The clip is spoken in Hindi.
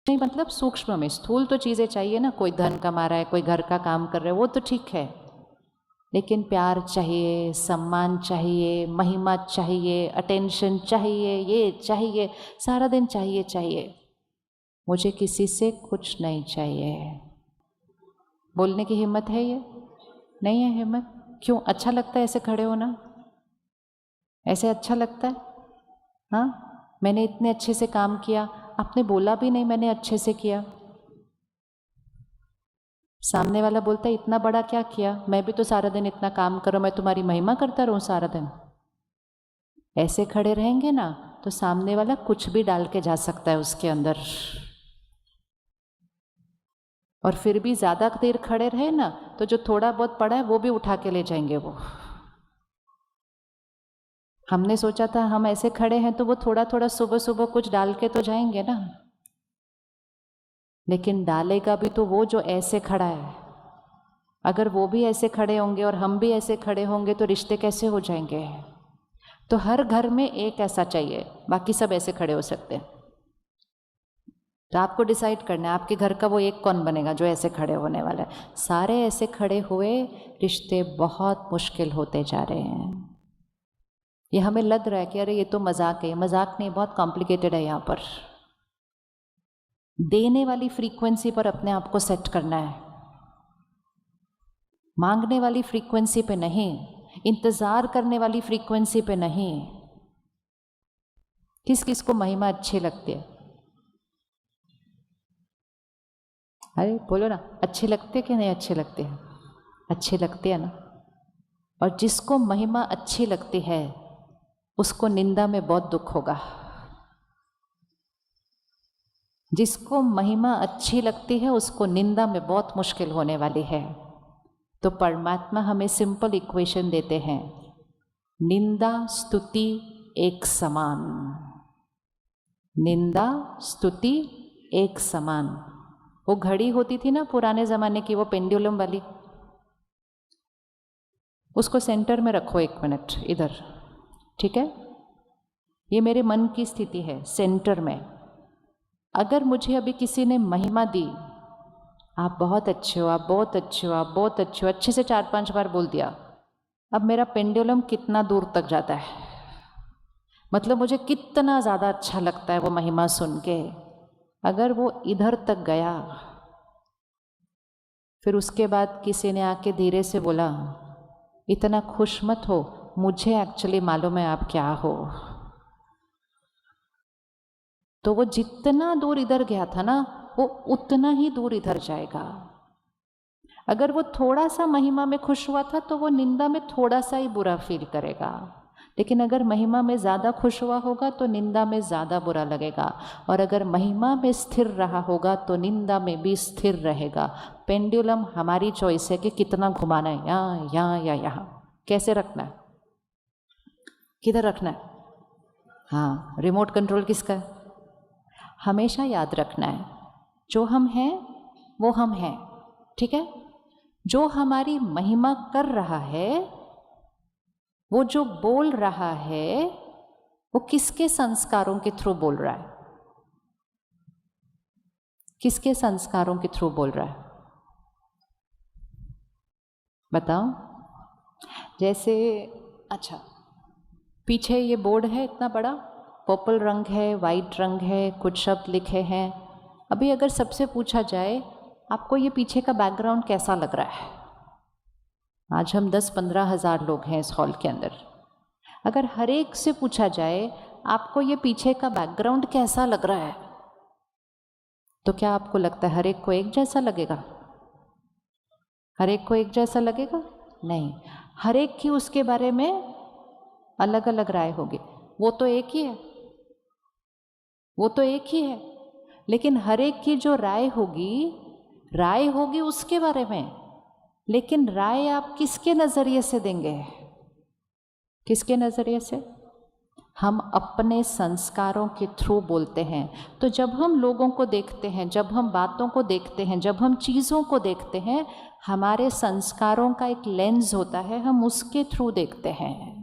नहीं मतलब सूक्ष्म में, स्थूल तो चीज़ें चाहिए ना, कोई धन कमा रहा है, कोई घर का काम कर रहा है, वो तो ठीक है, लेकिन प्यार चाहिए, सम्मान चाहिए, महिमा चाहिए, अटेंशन चाहिए, ये चाहिए, सारा दिन चाहिए चाहिए। मुझे किसी से कुछ नहीं चाहिए। बोलने की हिम्मत है ये? नहीं है हिम्मत। क्यों? अच्छा लगता है ऐसे खड़े होना? ऐसे अच्छा लगता है? हाँ, मैंने इतने अच्छे से काम किया, आपने बोला भी नहीं मैंने अच्छे से किया। सामने वाला बोलता है इतना बड़ा क्या किया, मैं भी तो सारा दिन इतना काम करूं, मैं तुम्हारी महिमा करता रहूं सारा दिन। ऐसे खड़े रहेंगे ना तो सामने वाला कुछ भी डाल के जा सकता है उसके अंदर, और फिर भी ज़्यादा देर खड़े रहे ना तो जो थोड़ा बहुत पड़ा है वो भी उठा के ले जाएंगे वो। हमने सोचा था हम ऐसे खड़े हैं तो वो थोड़ा थोड़ा सुबह सुबह कुछ डाल के तो जाएंगे ना, लेकिन डालेगा भी तो वो जो ऐसे खड़ा है। अगर वो भी ऐसे खड़े होंगे और हम भी ऐसे खड़े होंगे तो रिश्ते कैसे हो जाएंगे? तो हर घर में एक ऐसा चाहिए, बाकी सब ऐसे खड़े हो सकते हैं। तो आपको डिसाइड करना है आपके घर का वो एक कौन बनेगा जो ऐसे खड़े होने वाला है। सारे ऐसे खड़े हुए रिश्ते बहुत मुश्किल होते जा रहे हैं। ये हमें लग रहा है कि अरे ये तो मजाक है, मजाक नहीं, बहुत कॉम्प्लिकेटेड है। यहाँ पर देने वाली फ्रीक्वेंसी पर अपने आप को सेट करना है, मांगने वाली फ्रीक्वेंसी पे नहीं, इंतजार करने वाली फ्रीक्वेंसी पे नहीं। किस किस को महिमा अच्छी लगती है? अरे बोलो ना, अच्छे लगते कि नहीं अच्छे लगते हैं? अच्छे लगते हैं ना। और जिसको महिमा अच्छी लगती है उसको निंदा में बहुत दुख होगा। जिसको महिमा अच्छी लगती है उसको निंदा में बहुत मुश्किल होने वाली है। तो परमात्मा हमें सिंपल इक्वेशन देते हैं, निंदा स्तुति एक समान। निंदा स्तुति एक समान। वो घड़ी होती थी ना पुराने ज़माने की, वो पेंडुलम वाली, उसको सेंटर में रखो 1 मिनट इधर, ठीक है? ये मेरे मन की स्थिति है, सेंटर में। अगर मुझे अभी किसी ने महिमा दी, आप बहुत अच्छे हो, आप बहुत अच्छे हो, आप बहुत अच्छे हो, अच्छे से 4-5 बार बोल दिया, अब मेरा पेंडुलम कितना दूर तक जाता है, मतलब मुझे कितना ज़्यादा अच्छा लगता है वो महिमा सुन के। अगर वो इधर तक गया, फिर उसके बाद किसी ने आके धीरे से बोला इतना खुश मत हो, मुझे एक्चुअली मालूम है आप क्या हो, तो वो जितना दूर इधर गया था ना वो उतना ही दूर इधर जाएगा। अगर वो थोड़ा सा महिमा में खुश हुआ था तो वो निंदा में थोड़ा सा ही बुरा फील करेगा, लेकिन अगर महिमा में ज़्यादा खुश हुआ होगा तो निंदा में ज़्यादा बुरा लगेगा, और अगर महिमा में स्थिर रहा होगा तो निंदा में भी स्थिर रहेगा। पेंडुलम हमारी चॉइस है कि कितना घुमाना है, यहाँ यहाँ या यहाँ, कैसे रखना है, किधर रखना है। हाँ, रिमोट कंट्रोल किसका है? हमेशा याद रखना है जो हम हैं वो हम हैं, ठीक है? जो हमारी महिमा कर रहा है, वो जो बोल रहा है, वो किसके संस्कारों के थ्रू बोल रहा है? किसके संस्कारों के थ्रू बोल रहा है? बताओ। जैसे अच्छा, पीछे ये बोर्ड है इतना बड़ा, पर्पल रंग है, वाइट रंग है, कुछ शब्द लिखे हैं। अभी अगर सबसे पूछा जाए आपको ये पीछे का बैकग्राउंड कैसा लग रहा है, आज हम 10-15 हज़ार लोग हैं इस हॉल के अंदर, अगर हर एक से पूछा जाए आपको ये पीछे का बैकग्राउंड कैसा लग रहा है, तो क्या आपको लगता है हर एक को एक जैसा लगेगा? हर एक को एक जैसा लगेगा? नहीं, हर एक की उसके बारे में अलग अलग राय होगी। वो तो एक ही है, वो तो एक ही है, लेकिन हर एक की जो राय होगी उसके बारे में, लेकिन राय आप किसके नज़रिए से देंगे? किसके नज़रिए से? हम अपने संस्कारों के थ्रू बोलते हैं। तो जब हम लोगों को देखते हैं, जब हम बातों को देखते हैं, जब हम चीज़ों को देखते हैं, हमारे संस्कारों का एक लेंस होता है, हम उसके थ्रू देखते हैं।